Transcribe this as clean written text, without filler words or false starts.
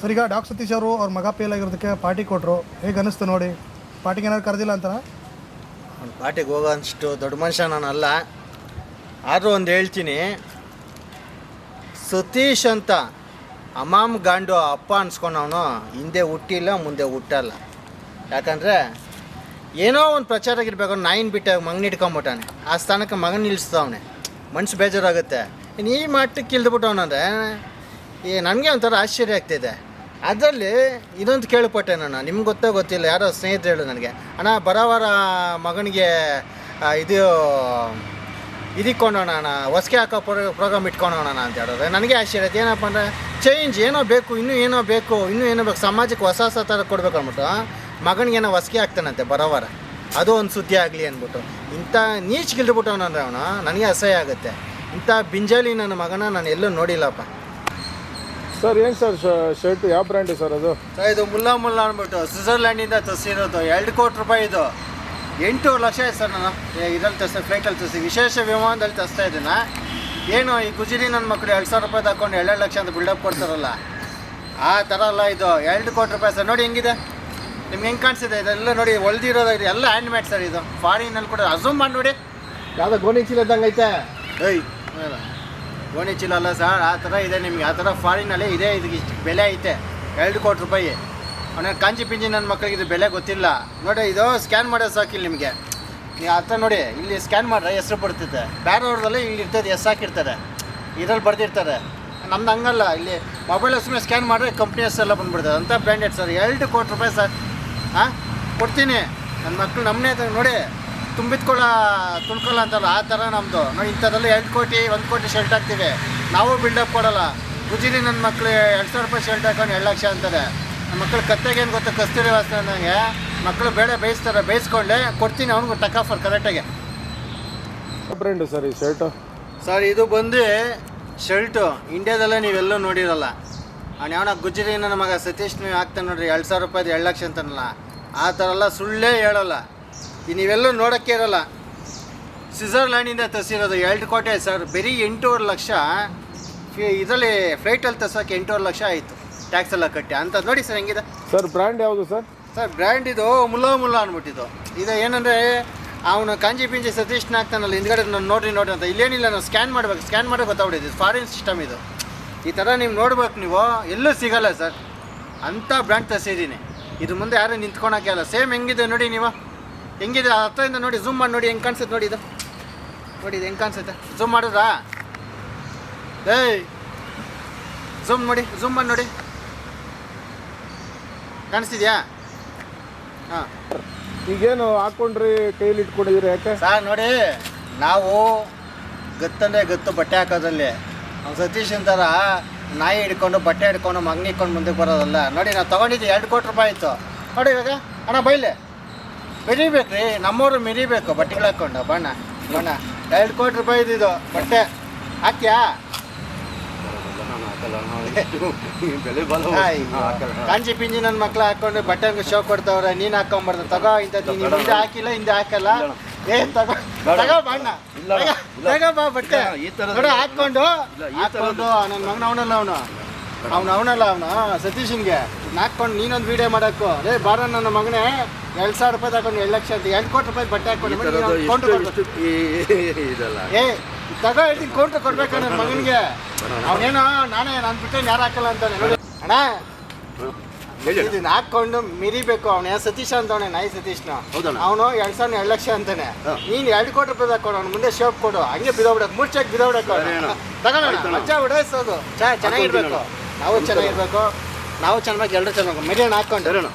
Sir ಈಗ doctor Satish ಅವರು ಅವ್ರ ಮಗ ಫೇಲ್ ಆಗಿರೋದಕ್ಕೆ ಪಾರ್ಟಿ ಕೊಟ್ಟರು, ಹೇಗೆ ಅನ್ನಿಸ್ತು ನೋಡಿ? ಪಾರ್ಟಿಗೆ ಏನಾದ್ರು ಕರೆದಿಲ್ಲ ಅಂತಾರ? ಒಂದು ಪಾರ್ಟಿಗೆ ಹೋಗೋ ಅಷ್ಟು ದೊಡ್ಡ ಮನುಷ್ಯ ನಾನಲ್ಲ, ಆದರೂ ಒಂದು ಹೇಳ್ತೀನಿ, ಸತೀಶ್ ಅಂತ ಅಮಾಮ್ ಗಾಂಡು ಅಪ್ಪ ಅನ್ಸ್ಕೊಂಡವನು ಹಿಂದೆ ಹುಟ್ಟಿಲ್ಲ ಮುಂದೆ ಹುಟ್ಟಲ್ಲ. ಯಾಕಂದರೆ ಏನೋ ಒಂದು ಪ್ರಚಾರಕ್ಕಿರ್ಬೇಕು, ನಾಯಿನ ಬಿಟ್ಟಾಗ ಮಗನ ಇಟ್ಕೊಂಬಿಟ್ಟಾನೆ, ಆ ಸ್ಥಾನಕ್ಕೆ ಮಗನ ನಿಲ್ಲಿಸ್ತಾವನೆ, ಮನ್ಸು ಬೇಜಾರಾಗುತ್ತೆ. ಇನ್ನು ಈ ಮಟ್ಟಕ್ಕೆ ಇಲ್ದ್ಬಿಟ್ಟವನಂದರೆ ನನಗೆ ಒಂಥರ ಆಶ್ಚರ್ಯ ಆಗ್ತಿದೆ. ಅದರಲ್ಲಿ ಇದೊಂದು ಕೇಳ್ಪಟ್ಟೆ ನಾನು, ನಿಮ್ಗೆ ಗೊತ್ತಿಲ್ಲ, ಯಾರೋ ಸ್ನೇಹಿತರು ಹೇಳು ನನಗೆ, ಅಣ್ಣ ಬರೋವಾರ ಮಗನಿಗೆ ಇದಿಕ್ಕೊಂಡೋಣ ಅಣ್ಣ, ಹೊಸ್ಕೆ ಹಾಕೋ ಪ್ರೋಗ್ರಾಮ್ ಇಟ್ಕೊಂಡೋಣ ಅಂತ ಹೇಳಿದ್ರೆ ನನಗೆ ಆಶ್ಚರ್ಯ ಆಯ್ತು. ಏನಪ್ಪ ಅಂದರೆ ಚೇಂಜ್ ಏನೋ ಬೇಕು, ಇನ್ನೂ ಏನೋ ಬೇಕು, ಸಮಾಜಕ್ಕೆ ಹೊಸ ಥರ ಕೊಡ್ಬೇಕು ಅಂದ್ಬಿಟ್ಟು ಮಗನಿಗೇನೋ ಹೊಸ್ಕೆ ಹಾಕ್ತಾನಂತೆ ಬರೋವಾರ, ಅದು ಒಂದು ಸುದ್ದಿ ಆಗಲಿ ಅಂದ್ಬಿಟ್ಟು. ಇಂಥ ನೀಚ್ಗಿಲ್ದ್ಬಿಟ್ಟವನಂದ್ರೆ ಅವನು ನನಗೆ ಅಸಹ್ಯ ಆಗುತ್ತೆ. ಇಂಥ ಬಿಂಜಾಲಿ ನನ್ನ ಮಗನ ನಾನು ಎಲ್ಲೂ ನೋಡಿಲ್ಲಪ್ಪ. ಸರ್ ಏನು ಸರ್ ಶರ್ಟ್ ಯಾವ ಬ್ರ್ಯಾಂಡು ಸರ್ ಅದು? ಸರ್ ಇದು ಮುಲ್ಲಾ ಅಂದ್ಬಿಟ್ಟು ಸ್ವಿಟ್ಜರ್ಲ್ಯಾಂಡಿಂದ ತರಿಸಿರೋದು, 2 ಕೋಟಿ ರೂಪಾಯಿ ಇದು. 8 ಲಕ್ಷ ಆಯ್ತು ಸರ್. ನಾನು ಇದರಲ್ಲಿ ತರಿಸಿ, ಫ್ಲೈಟಲ್ಲಿ ತರಿಸಿ, ವಿಶೇಷ ವಿಮಾನದಲ್ಲಿ ತರಿಸ್ತಾ ಇದ್ದೀನಿ. ಏನು ಈ ಗುಜರಿ ನನ್ನ ಮಕ್ಕಳು 2,000 ರೂಪಾಯಿ ತಗೊಂಡು 2 ಲಕ್ಷ ಅಂತ ಬಿಲ್ಡಪ್ ಕೊಡ್ತಾರಲ್ಲ, ಆ ಥರ ಅಲ್ಲ ಇದು. 2 ಕೋಟಿ ರೂಪಾಯಿ ಸರ್. ನೋಡಿ ಹೆಂಗಿದೆ, ನಿಮ್ಗೆ ಹೆಂಗೆ ಕಾಣಿಸಿದೆ? ಇದೆಲ್ಲ ನೋಡಿ ಹೊಲ್ದಿರೋದು, ಇದು ಎಲ್ಲ ಹ್ಯಾಂಡ್ ಮೇಡ್ ಸರ್. ಇದು ಫಾರಿನಲ್ಲಿ ಕೂಡ ಅಝೂಮ್ ಮಾಡಿ ನೋಡಿ, ಯಾವುದೋ ಗೋಣಿ ಚೀಲ ಇದ್ದಂಗೆ ಐತೆ. ಗೋಣಿ ಚೀಲ ಅಲ್ಲ ಸರ್, ಆ ಥರ ಇದೆ ನಿಮಗೆ. ಆ ಥರ ಫಾರಿನಲ್ಲೇ ಇದೆ. ಇದಕ್ಕೆ ಇಷ್ಟು ಬೆಲೆ ಐತೆ, 2 ಕೋಟಿ ರೂಪಾಯಿ. ಅವನ ಕಾಂಚಿ ಪಿಂಜಿ ನನ್ನ ಮಕ್ಕಳಿಗೆ ಇದು ಬೆಲೆ ಗೊತ್ತಿಲ್ಲ. ನೋಡಿ ಇದು ಸ್ಕ್ಯಾನ್ ಮಾಡೋದು ಸಾಕಿಲ್ಲ ನಿಮಗೆ. ನೀವು ಆ ಥರ ನೋಡಿ, ಇಲ್ಲಿ ಸ್ಕ್ಯಾನ್ ಮಾಡ್ರೆ ಹೆಸರು ಬರ್ತೈತೆ, ಬೇರೆಯವ್ರದಲ್ಲೇ ಇಲ್ಲಿ ಇರ್ತದೆ, ಹೆಸರು ಹಾಕಿರ್ತಾರೆ, ಇದರಲ್ಲಿ ಬರ್ದಿರ್ತಾರೆ. ನಮ್ದು ಹಂಗಲ್ಲ, ಇಲ್ಲಿ ಮೊಬೈಲ್ ಹೆಸರು ಸ್ಕ್ಯಾನ್ ಮಾಡಿದ್ರೆ ಕಂಪ್ನಿ ಹೆಸರೆಲ್ಲ ಬಂದ್ಬಿಡ್ತದೆ. ಅಂಥ ಬ್ರ್ಯಾಂಡೆಡ್ ಸರ್. 2 ಕೋಟಿ ರೂಪಾಯಿ ಸರ್. ಹಾಂ ಕೊಡ್ತೀನಿ. ನನ್ನ ಮಕ್ಕಳು ನಮ್ಮನೆ ನೋಡಿ ತುಳ್ಕೊಳ್ಳ ಅಂತಲ್ಲ, ಆ ಥರ ನಮ್ಮದು. ನೋಡಿ ಇಂಥದ್ದೆಲ್ಲ 2 ಕೋಟಿ 1 ಕೋಟಿ ಶರ್ಟ್ ಹಾಕ್ತೀವಿ ನಾವು, ಬಿಲ್ಡಪ್ ಕೊಡೋಲ್ಲ. ಗುಜಿರಿ ನನ್ನ ಮಕ್ಕಳು 2,000 ರೂಪಾಯಿ ಶರ್ಟ್ ಹಾಕೊಂಡು 2 ಲಕ್ಷ ಅಂತಾರೆ. ನಮ್ಮ ಮಕ್ಕಳು ಕತ್ತೆಗೇನು ಗೊತ್ತಾ, ಕಸ್ತೂರಿ ವಾಸನೆ ನನಗೆ ಮಕ್ಕಳು ಬೇಡ ಬೇಯಿಸ್ತಾರೆ, ಬೇಯಿಸ್ಕೊಂಡೆ ಕೊಡ್ತೀನಿ ಅವ್ನಿಗೆ ಟಕಾಫರ್ ಕರೆಕ್ಟಾಗಿ. ಬ್ರ್ಯಾಂಡು ಸರ್ ಈ ಶರ್ಟು? ಸರ್ ಇದು ಬಂದು ಶರ್ಟು ಇಂಡಿಯಾದಲ್ಲೇ ನೀವೆಲ್ಲೂ ನೋಡಿರಲ್ಲ. ಅವ್ನು ಯಾವನ ಗುಜರಿ ನನ್ನ ಮಗ ಸತೀಶ್ ನೀವು ಹಾಕ್ತಾನೆ ನೋಡ್ರಿ, 2,000 ರೂಪಾಯಿ 2 ಲಕ್ಷ ಅಂತಾನಲ್ಲ, ಆ ಥರ ಎಲ್ಲ ಸುಳ್ಳೇ ಹೇಳೋಲ್ಲ. ಈ ನೀವೆಲ್ಲೂ ನೋಡೋಕ್ಕೆ ಇರೋಲ್ಲ. ಸ್ವಿಟ್ಜರ್ಲ್ಯಾಂಡಿಂದ ತರಿಸಿರೋದು 2 ಕೋಟಿ ಆಯ್ತು ಸರ್. ಬರೀ 8.5 ಲಕ್ಷ ಇದರಲ್ಲಿ ಫ್ಲೈಟಲ್ಲಿ ತರ್ಸೋಕ್ಕೆ 8.5 ಲಕ್ಷ ಆಯಿತು, ಟ್ಯಾಕ್ಸ್ ಎಲ್ಲ ಕಟ್ಟಿ. ಅಂಥದ್ದು ನೋಡಿ ಸರ್ ಹೆಂಗಿದೆ. ಸರ್ ಬ್ರ್ಯಾಂಡ್ ಯಾವುದು ಸರ್? ಸರ್ ಬ್ರ್ಯಾಂಡ್ ಇದು ಮುಲ್ಲಾ ಅಂದ್ಬಿಟ್ಟಿದ್ದು. ಇದು ಏನಂದರೆ ಅವನು ಕಾಂಜಿ ಪಿಂಜಿ ಸತೀಶ್ನ ಹಾಕ್ತಾನಲ್ಲ ಹಿಂದ್ಗಡೆ, ನಾನು ನೋಡ್ರಿ ಅಂತ. ಇಲ್ಲೇನಿಲ್ಲ, ನಾವು ಸ್ಕ್ಯಾನ್ ಮಾಡಬೇಕು, ಸ್ಕ್ಯಾನ್ ಮಾಡೋಕೆ ಗೊತ್ತಾಗ್ಬಿಟ್ಟಿದ್ದು. ಫಾರಿನ್ ಸಿಸ್ಟಮ್ ಇದು. ಈ ಥರ ನೀವು ನೋಡ್ಬೇಕು, ನೀವು ಎಲ್ಲೂ ಸಿಗೋಲ್ಲ ಸರ್. ಅಂಥ ಬ್ರ್ಯಾಂಡ್ ತರಿಸಿದ್ದೀನಿ. ಇದು ಮುಂದೆ ಯಾರು ನಿಂತ್ಕೊಳಕ್ಕೆ ಅಲ್ಲ. ಸೇಮ್ ಹೆಂಗಿದೆ ನೋಡಿ, ನೀವು ಹೆಂಗಿದೆ ಹತ್ತಿರದಿಂದ ನೋಡಿ, ಝೂಮ್ ಮಾಡಿ ನೋಡಿ, ಹೆಂಗೆ ಕಾಣಿಸುತ್ತೆ ನೋಡಿ. ಇದು ನೋಡಿ, ಇದು ಹೆಂಗೆ ಕಾಣಿಸುತ್ತೆ, ಝೂಮ್ ಮಾಡಿದ್ರಾ? ಝೂಮ್ ಮಾಡಿ ನೋಡಿ, ಕಾಣಿಸ್ತಿದ್ಯಾ? ಹಾಂ. ಈಗೇನು ಹಾಕ್ಕೊಂಡ್ರಿ, ಕೈಲಿ ಇಟ್ಕೊಂಡಿದ್ದೀರಿ ಯಾಕೆ ಸರ್? ನೋಡಿ, ನಾವು ಗತ್ತು ಬಟ್ಟೆ ಹಾಕೋದ್ರಲ್ಲಿ. ಅವ್ನು ಸತೀಶ್ ಅಂತಾರ ನಾಯಿ ಹಿಡ್ಕೊಂಡು ಬಟ್ಟೆ ಹಿಡ್ಕೊಂಡು ಮಗನ ಇಟ್ಕೊಂಡು ಮುಂದಕ್ಕೆ ಬರೋದಲ್ಲ. ನೋಡಿ ನಾವು ತೊಗೊಂಡಿದ್ದು 2 ಕೋಟಿ ರೂಪಾಯಿ ಆಯಿತು ನೋಡಿ. ಇವಾಗ ಅಣ್ಣ ಬೈಲೆ ಮೆರಿಬೇಕು ರೀ, ನಮ್ಮವರು ಮೆರಿಬೇಕು ಬಟ್ಟೆಗಳು ಹಾಕ್ಕೊಂಡು. ಬಣ್ಣ 2 ಕೋಟಿ ರೂಪಾಯಿ ಇದು ಬಟ್ಟೆ ಹಾಕ್ಯಾ? ಕಾಂಚಿ ಪಿಂಜಿ ನನ್ನ ಮಕ್ಳು ಹಾಕೊಂಡು ಬಟ್ಟೆಗೆ ಶೋ ಕೊಡ್ತಾವ್ರೆ, ನೀನು ಹಾಕೊಂಬಾರ್ದು. ತಗೋ ಇಂಥದ್ದು ನೀನು ಹಿಂದೆ ಹಾಕಿಲ್ಲ, ಹಿಂದೆ ಹಾಕಲ್ಲ. ತಗೋ ಬಣ್ಣ, ತಗೋ ಬಾ ಬಟ್ಟೆ ನೋಡ ಹಾಕ್ಕೊಂಡು ನನ್ನ ಮಗನ ಅವನಲ್ಲ ಅವನು ಸತೀಶನ್ಗೆ ಹಾಕ್ಕೊಂಡು ನೀನೊಂದು ವೀಡಿಯೋ ಮಾಡೋಕ್ಕೂ. ಬಾರ ನನ್ನ ಮಗನೇ 2,000 ರೂಪಾಯಿ ತಗೊಂಡು 2 ಲಕ್ಷ ಅಂತ 2 ಕೋಟಿ ರೂಪಾಯಿ ಬಟ್ಟೆ ಹಾಕೊಂಡು ತಗೋ ಹೇಳ್ತೀನಿ, ಕೌಂಟ್ರ್ ಕೊಡ್ಬೇಕು ನನ್ನ ಮಗನಿಗೆ. ಅವನೇನೋ ನಾನು ಬಿಟ್ಟೆ ಯಾರು ಹಾಕಲ್ಲ ಅಂತಾನೆ. ನೋಡಿ ಅಣ್ಣ, ಇದನ್ನ ಹಾಕೊಂಡು ಮಿರಿಬೇಕು. ಅವನೇ ಸತೀಶ್ ಅಂತವನೇ, ನಾಯಿ ಸತೀಶ್ನ. ಅವನು 2 ಲಕ್ಷ ಅಂತಾನೆ. ನೀನು 2 ಕೋಟಿ ರೂಪಾಯಿ ಹಾಕೊಂಡು ಅವ್ನು ಮುಂದೆ ಶೋಪ್ ಕೊಡು, ಹಂಗೆ ಬಿದೋಗ್ಬಿಡಕ್ಕೆ, ಮುಚ್ಚಕ್ಕೆ ಬಿದೋಗ್ಬಿಡಕ್ಕೆ ತಗೋಣ. ಮಜ್ಜ ಉಡಾಯಿಸೋದು ಚೆನ್ನಾಗಿರ್ಬೇಕು. ನಾವು ಚೆನ್ನಾಗಿರ್ಬೇಕು, ನಾವು ಚೆನ್ನಾಗಿ ಎಲ್ಲರೂ ಚೆನ್ನಾಗಿ ಮೆರಿಯಣ್ಣ ಹಾಕೊಂಡು